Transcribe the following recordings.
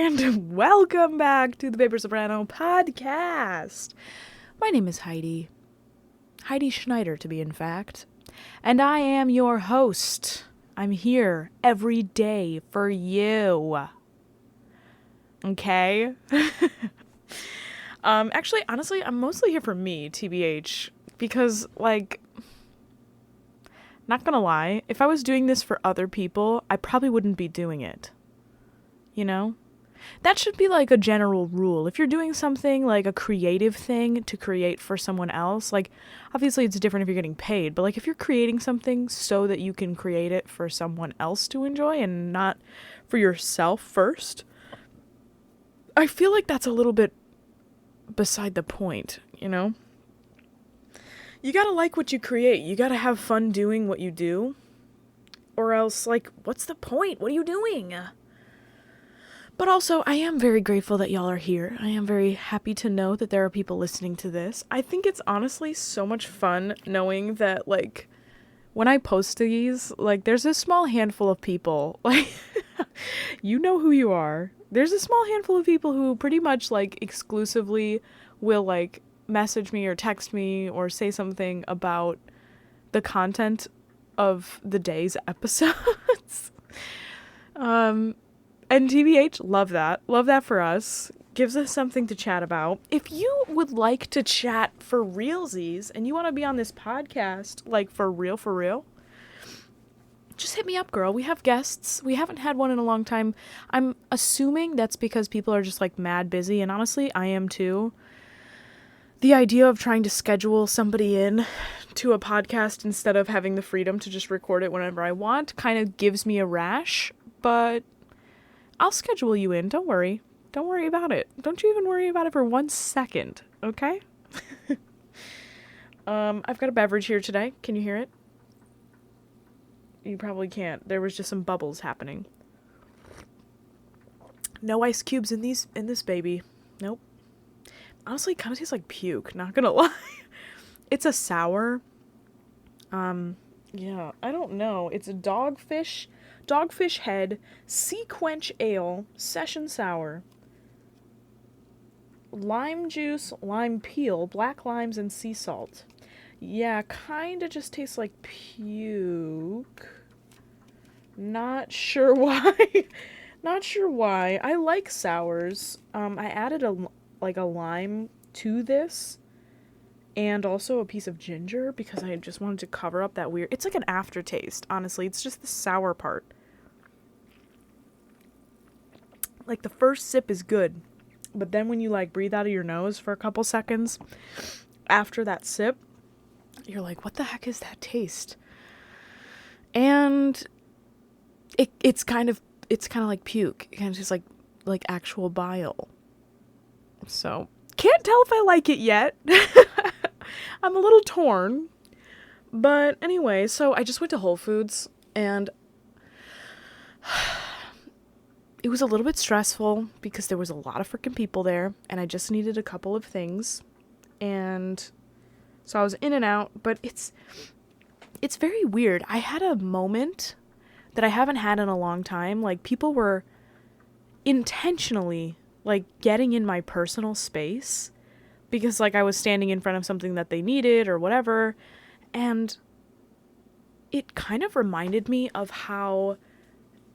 and welcome back to the Soprano podcast. My name is Heidi Schneider to be in fact, and I am your host. I'm here every day for you. Okay? Actually, honestly, I'm mostly here for me, TBH, because, not gonna lie, if I was doing this for other people, I probably wouldn't be doing it. You know? That should be like a general rule. If you're doing something like a creative thing to create for someone else, like obviously it's different if you're getting paid, but like if you're creating something so that you can create it for someone else to enjoy and not for yourself first, I feel like that's a little bit beside the point, you know? You gotta like what you create. You gotta have fun doing what you do. Or else, like, what's the point? What are you doing? But also, I am very grateful that y'all are here. I am very happy to know that there are people listening to this. I think it's honestly so much fun knowing that, like, when I post these, like, there's a small handful of people, like, you know who you are. There's a small handful of people who pretty much, like, exclusively will, like, message me or text me or say something about the content of the day's episodes. And TBH, love that. Love that for us. Gives us something to chat about. If you would like to chat for realsies and you want to be on this podcast, like for real, just hit me up, girl. We have guests. We haven't had one in a long time. I'm assuming that's because people are just like mad busy, and honestly, I am too. The idea of trying to schedule somebody in to a podcast instead of having the freedom to just record it whenever I want kind of gives me a rash, but I'll schedule you in. Don't worry. Don't worry about it. Don't you even worry about it for 1 second, okay? I've got a beverage here today. Can you hear it? You probably can't. There was just some bubbles happening. No ice cubes in this baby. Nope. Honestly, it kind of tastes like puke, not gonna lie. It's a sour. Yeah, I don't know. It's a Dogfish Head Sea Quench Ale Session Sour. Lime juice, lime peel, black limes, and sea salt. Yeah, kinda just tastes like puke. Not sure why. Not sure why. I like sours. I added a lime to this. And also a piece of ginger because I just wanted to cover up that weird... It's like an aftertaste, honestly. It's just the sour part. Like, the first sip is good. But then when you, like, breathe out of your nose for a couple seconds after that sip, you're like, what the heck is that taste? And it's kind of like puke. It kind of tastes like actual bile. So, can't tell if I like it yet. I'm a little torn. But anyway, so I just went to Whole Foods and it was a little bit stressful because there was a lot of freaking people there and I just needed a couple of things. And so I was in and out, but it's very weird. I had a moment that I haven't had in a long time. Like, people were intentionally, like, getting in my personal space because, like, I was standing in front of something that they needed or whatever, and it kind of reminded me of how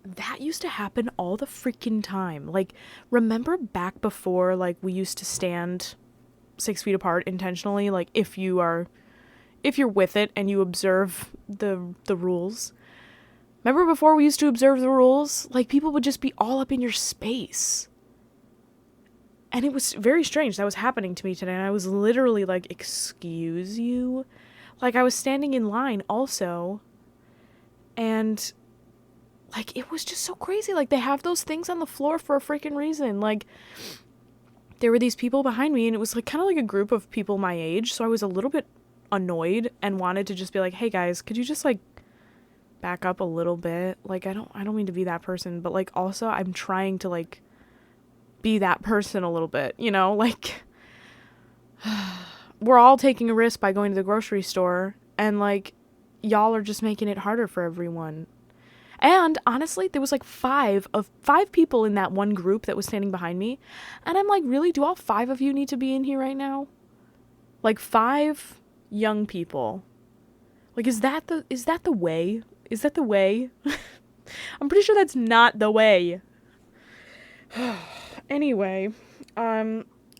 that used to happen all the freaking time. Like, remember back before, like, we used to stand 6 feet apart intentionally, like, if you're with it and you observe the rules. Remember before we used to observe the rules? Like, people would just be all up in your space. And it was very strange. That was happening to me today. And I was literally like, excuse you? Like, I was standing in line also. And, like, it was just so crazy. Like, they have those things on the floor for a freaking reason. Like, there were these people behind me. And it was, like, kind of like a group of people my age. So I was a little bit annoyed and wanted to just be like, hey, guys, could you just, like, back up a little bit? Like, I don't mean to be that person. But, like, also, I'm trying to, like, be that person a little bit, you know, like, we're all taking a risk by going to the grocery store, and, like, y'all are just making it harder for everyone. And honestly, there was like five people in that one group that was standing behind me. And I'm like, really? Do all 5 of you need to be in here right now? Like 5 young people. Like, is that the way? Is that the way? I'm pretty sure that's not the way. Anyway,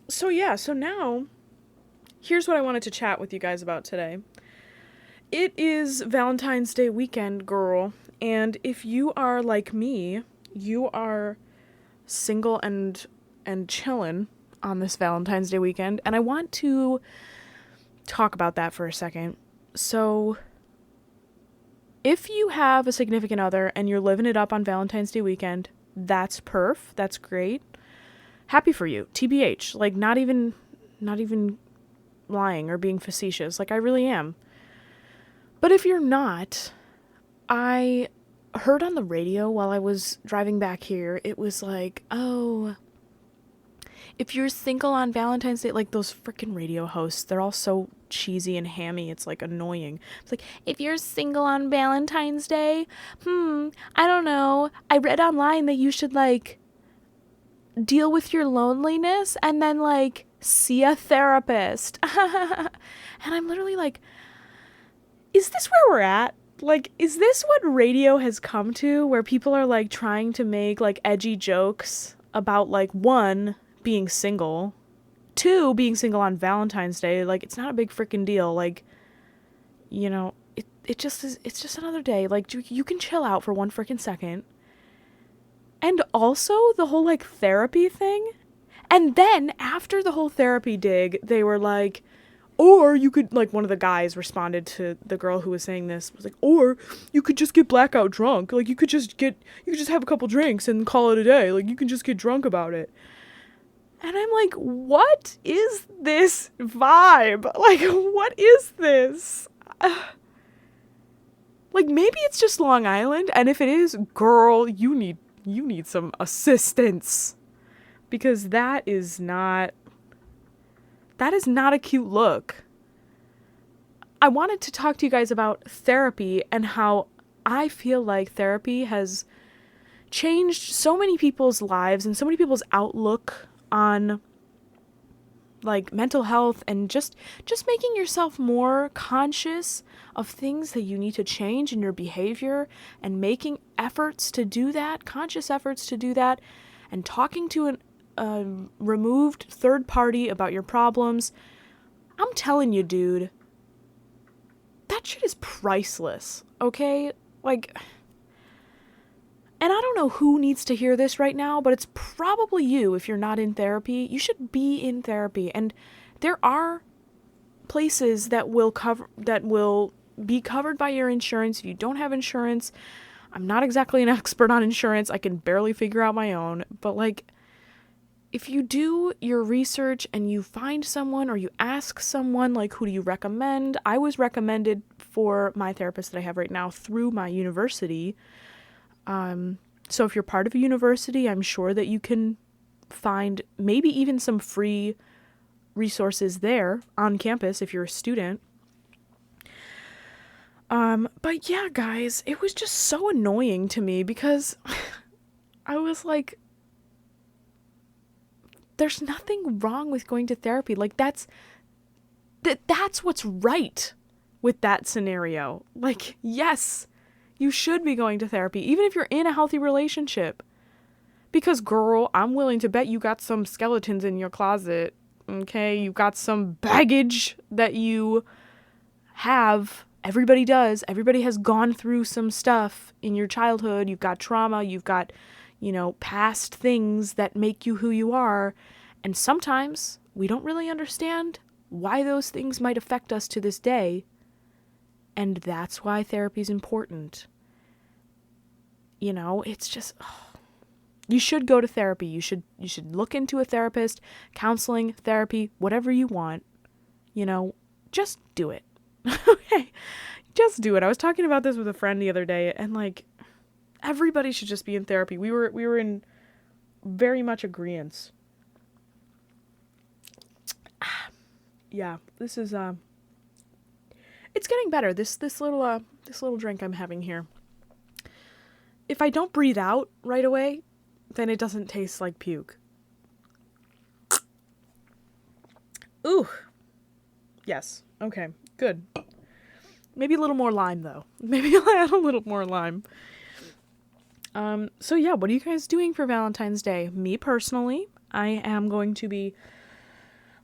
so now, here's what I wanted to chat with you guys about today. It is Valentine's Day weekend, girl, and if you are like me, you are single and chillin' on this Valentine's Day weekend, and I want to talk about that for a second. So, if you have a significant other and you're living it up on Valentine's Day weekend, that's perf, that's great. Happy for you, TBH, like not even lying or being facetious, like I really am. But if you're not, I heard on the radio while I was driving back here, it was like, oh, if you're single on Valentine's Day, like those freaking radio hosts, they're all so cheesy and hammy, it's like annoying. It's like, if you're single on Valentine's Day, I don't know, I read online that you should like deal with your loneliness and then like see a therapist. And I'm literally like, is this where we're at? Like, is this what radio has come to, where people are like trying to make like edgy jokes about like 1, being single, 2, being single on Valentine's Day? Like, it's not a big freaking deal. Like, you know, it just is, it's just another day. Like, you can chill out for 1 freaking second. And also the whole like therapy thing. And then after the whole therapy dig, they were like, or you could, like, one of the guys responded to the girl who was saying this, was like, or you could just get blackout drunk. Like, you could just have a couple drinks and call it a day. Like, you can just get drunk about it. And I'm like, what is this vibe? Like, what is this? Like, maybe it's just Long Island, and if it is, girl, you need some assistance. Because that is not a cute look. I wanted to talk to you guys about therapy and how I feel like therapy has changed so many people's lives and so many people's outlook on like mental health, and just making yourself more conscious of things that you need to change in your behavior, and making efforts to do that, conscious efforts to do that, and talking to a removed third party about your problems. I'm telling you, dude, that shit is priceless, okay? Like, and I don't know who needs to hear this right now, but it's probably you. If you're not in therapy, you should be in therapy. And there are places that will be covered by your insurance. If you don't have insurance, I'm not exactly an expert on insurance. I can barely figure out my own, but like, if you do your research and you find someone, or you ask someone, like, who do you recommend? I was recommended for my therapist that I have right now through my university. So if you're part of a university, I'm sure that you can find maybe even some free resources there on campus if you're a student. But yeah, guys, it was just so annoying to me because I was like, there's nothing wrong with going to therapy. Like, that's what's right with that scenario. Like, yes, you should be going to therapy, even if you're in a healthy relationship. Because, girl, I'm willing to bet you got some skeletons in your closet, okay? You got some baggage that you have. Everybody does. Everybody has gone through some stuff in your childhood. You've got trauma. You've got, past things that make you who you are. And sometimes we don't really understand why those things might affect us to this day. And that's why therapy is important. It's just, you should go to therapy. You should look into a therapist, counseling, therapy, whatever you want. Just do it. Okay, just do it. I was talking about this with a friend the other day, and like, everybody should just be in therapy. We were in very much agreement. Yeah, this is it's getting better. This little drink I'm having here. if I don't breathe out right away, then it doesn't taste like puke. Ooh. Yes. Okay. Good. Maybe a little more lime, though. Maybe I'll add a little more lime. So yeah, what are you guys doing for Valentine's Day? Me personally, I am going to be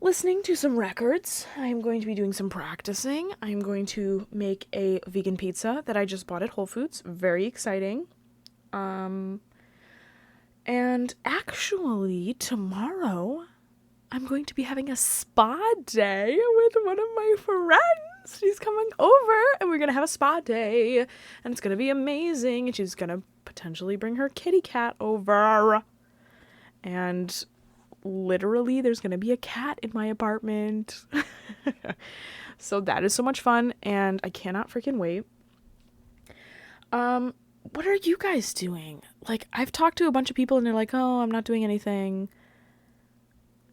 listening to some records. I am going to be doing some practicing. I am going to make a vegan pizza that I just bought at Whole Foods. Very exciting. And actually, tomorrow, I'm going to be having a spa day with one of my friends. She's coming over, and we're going to have a spa day, and it's going to be amazing, and she's going to potentially bring her kitty cat over, and literally, there's going to be a cat in my apartment, so that is so much fun, and I cannot freaking wait. What are you guys doing? Like, I've talked to a bunch of people, and they're like, oh, I'm not doing anything,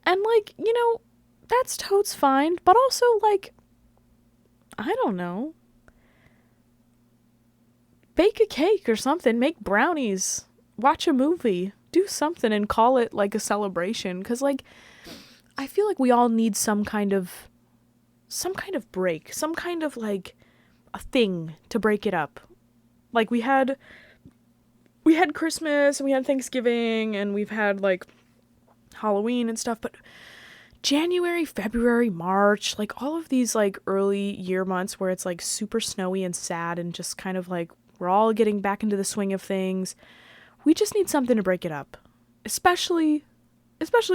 and, like, you know, that's totes fine, but also, like, I don't know. Bake a cake or something. Make brownies. Watch a movie. Do something and call it, like, a celebration. Because, like, I feel like we all need some kind of break. Some kind of, like, a thing to break it up. Like, we had Christmas, and we had Thanksgiving, and we've had, like, Halloween and stuff, but January, February, March, like all of these like early year months where it's like super snowy and sad and just kind of like we're all getting back into the swing of things. We just need something to break it up. Especially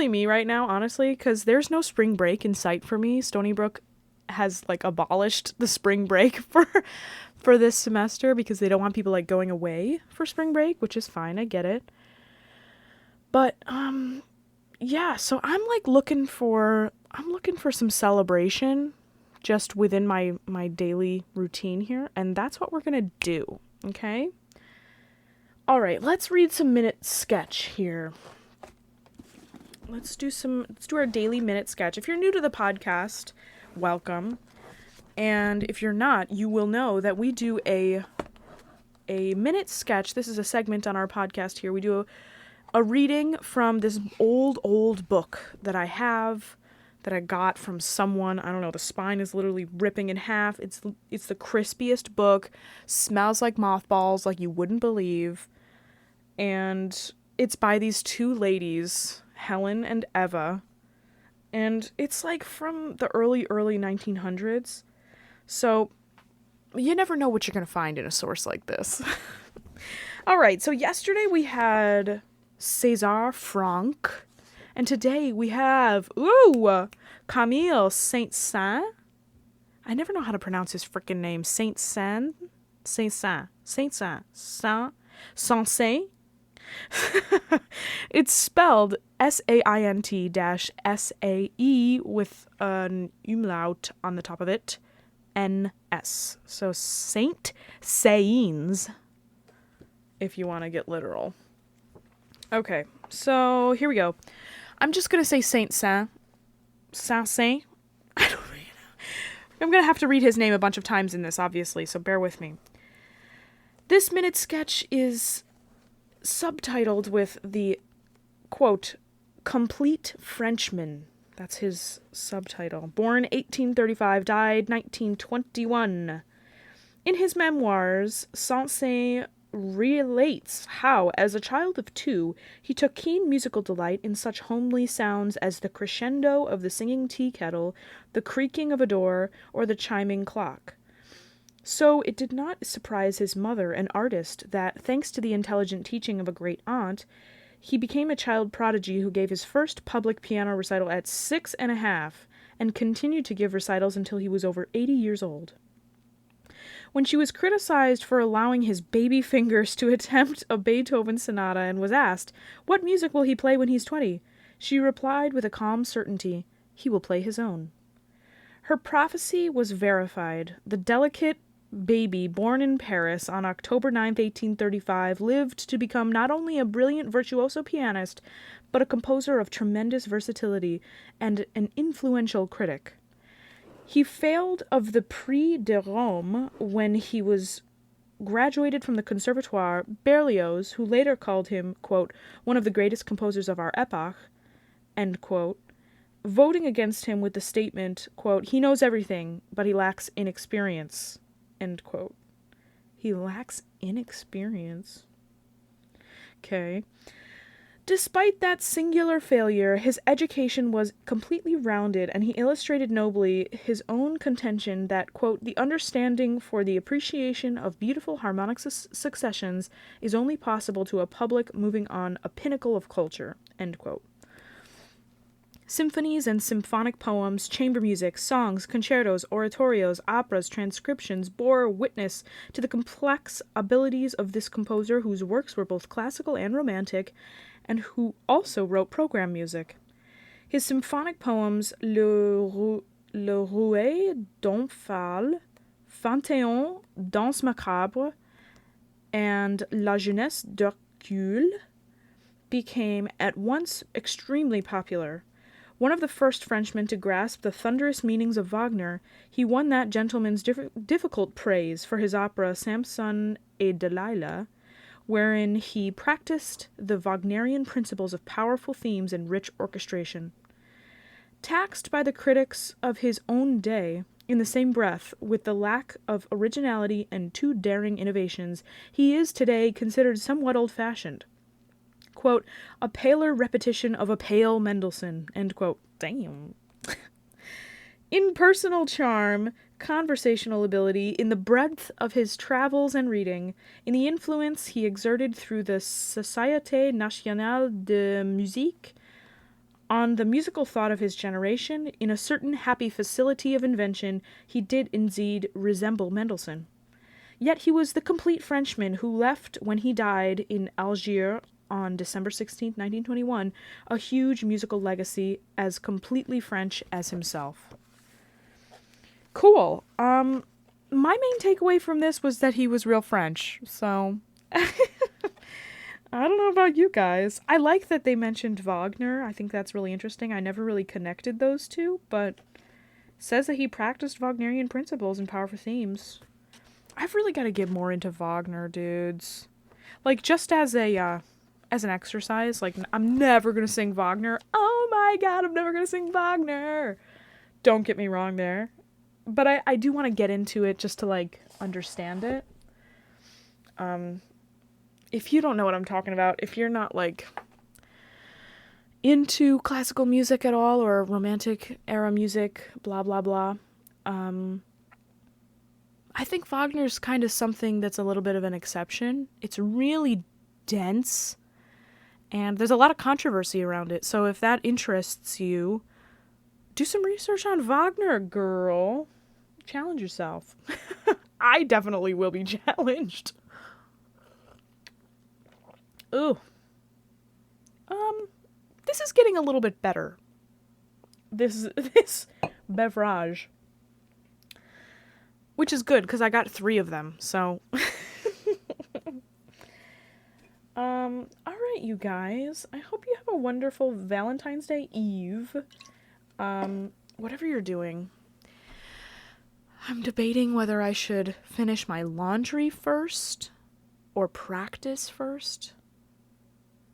me right now, honestly, because there's no spring break in sight for me. Stony Brook has like abolished the spring break for this semester because they don't want people like going away for spring break, which is fine. I get it. But yeah, so I'm looking for some celebration just within my daily routine here, and that's what we're gonna do, okay? All right, let's read some minute sketch here. Let's do our daily minute sketch. If you're new to the podcast, welcome. And if you're not, you will know that we do a minute sketch. This is a segment on our podcast here. We do a reading from this old book that I got from someone. I don't know, the spine is literally ripping in half. It's the crispiest book. Smells like mothballs like you wouldn't believe. And it's by these two ladies, Helen and Eva. And it's like from the early 1900s. So you never know what you're going to find in a source like this. All right, so yesterday we had César Franck, and today we have, Camille Saint-Saens. I never know how to pronounce his freaking name. Saint-Saens? saint-saens. It's spelled SAINT-SAE with an umlaut on the top of it, NS. So Saint-Saens, if you want to get literal. Okay, so here we go. I'm just going to say saint-saens. Saint-saens? I don't really know. I'm going to have to read his name a bunch of times in this, obviously, so bear with me. This minute sketch is subtitled with the, quote, Complete Frenchman. That's his subtitle. Born 1835, died 1921. In his memoirs, Saint-Saens relates how, as a child of 2, he took keen musical delight in such homely sounds as the crescendo of the singing tea kettle, the creaking of a door, or the chiming clock. So it did not surprise his mother, an artist, that, thanks to the intelligent teaching of a great aunt, he became a child prodigy who gave his first public piano recital at 6.5 and continued to give recitals until he was over 80 years old. When she was criticized for allowing his baby fingers to attempt a Beethoven sonata and was asked, "What music will he play when he's 20?" she replied with a calm certainty, "He will play his own." Her prophecy was verified. The delicate baby born in Paris on October 9th, 1835, lived to become not only a brilliant virtuoso pianist, but a composer of tremendous versatility and an influential critic. He failed of the Prix de Rome when he was graduated from the Conservatoire, Berlioz, who later called him, quote, one of the greatest composers of our epoch, end quote, voting against him with the statement, quote, he knows everything, but he lacks inexperience, end quote. He lacks inexperience. Okay. Despite that singular failure, his education was completely rounded, and he illustrated nobly his own contention that, quote, the understanding for the appreciation of beautiful harmonic successions is only possible to a public moving on a pinnacle of culture, end quote. Symphonies and symphonic poems, chamber music, songs, concertos, oratorios, operas, transcriptions bore witness to the complex abilities of this composer, whose works were both classical and romantic, and who also wrote program music. His symphonic poems, Le Rouet d'Omphale, Fantaion, Danse Macabre, and La Jeunesse d'Hercule, became at once extremely popular. One of the first Frenchmen to grasp the thunderous meanings of Wagner, he won that gentleman's difficult praise for his opera Samson et Delilah, wherein he practiced the Wagnerian principles of powerful themes and rich orchestration. Taxed by the critics of his own day, in the same breath, with the lack of originality and too daring innovations, he is today considered somewhat old-fashioned. Quote, a paler repetition of a pale Mendelssohn, end quote. Damn. In personal charm, conversational ability, in the breadth of his travels and reading, in the influence he exerted through the Société Nationale de Musique, on the musical thought of his generation, in a certain happy facility of invention, he did indeed resemble Mendelssohn. Yet he was the complete Frenchman who left, when he died in Algiers on December 16, 1921, a huge musical legacy as completely French as himself. Cool. My main takeaway from this was that he was real French, so I don't know about you guys. I like that they mentioned Wagner. I think that's really interesting. I never really connected those two, but it says that he practiced Wagnerian principles and powerful themes. I've really got to get more into Wagner, dudes. Like, just as an exercise, like, I'm never going to sing Wagner. Oh my god, I'm never going to sing Wagner. Don't get me wrong there. But I do want to get into it just to, like, understand it. If you don't know what I'm talking about, if you're not, like, into classical music at all, or romantic era music, blah, blah, blah, I think Wagner's kind of something that's a little bit of an exception. It's really dense, and there's a lot of controversy around it. So if that interests you, do some research on Wagner, girl. Challenge yourself. I definitely will be challenged. Ooh. This is getting a little bit better. This beverage. Which is good, because I got 3 of them, so. Alright, you guys. I hope you have a wonderful Valentine's Day Eve. Whatever you're doing. I'm debating whether I should finish my laundry first, or practice first,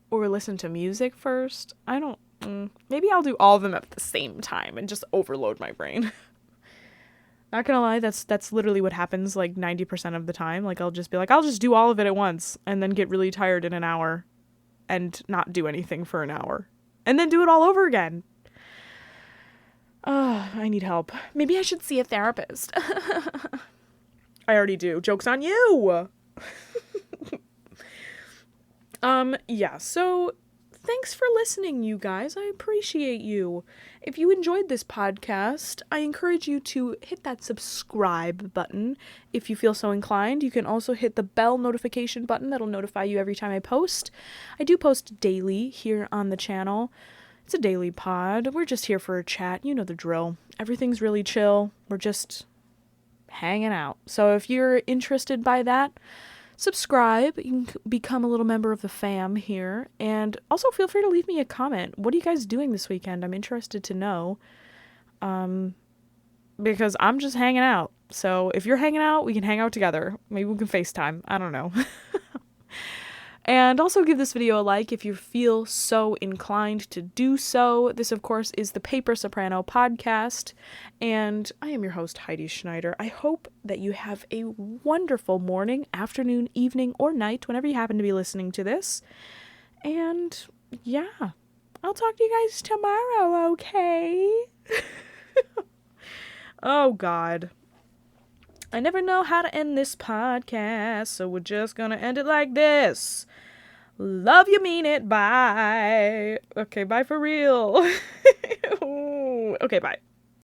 or listen to music first. I don't, maybe I'll do all of them at the same time and just overload my brain. Not gonna lie, that's literally what happens like 90% of the time. Like, I'll just be like, I'll just do all of it at once, and then get really tired in an hour, and not do anything for an hour, and then do it all over again. I need help. Maybe I should see a therapist. I already do. Joke's on you! Yeah, so thanks for listening, you guys. I appreciate you. If you enjoyed this podcast, I encourage you to hit that subscribe button if you feel so inclined. You can also hit the bell notification button. That'll notify you every time I post. I do post daily here on the channel. It's a daily pod. We're just here for a chat. You know the drill. Everything's really chill. We're just hanging out. So if you're interested by that, subscribe. You can become a little member of the fam here. And also feel free to leave me a comment. What are you guys doing this weekend? I'm interested to know. Because I'm just hanging out. So if you're hanging out, we can hang out together. Maybe we can FaceTime. I don't know. And also give this video a like if you feel so inclined to do so. This, of course, is the Paper Soprano podcast, and I am your host, Heidi Schneider. I hope that you have a wonderful morning, afternoon, evening, or night, whenever you happen to be listening to this. And yeah, I'll talk to you guys tomorrow, okay? Oh, God. I never know how to end this podcast, so we're just gonna end it like this. Love you, mean it, bye. Okay, bye for real. Okay, bye.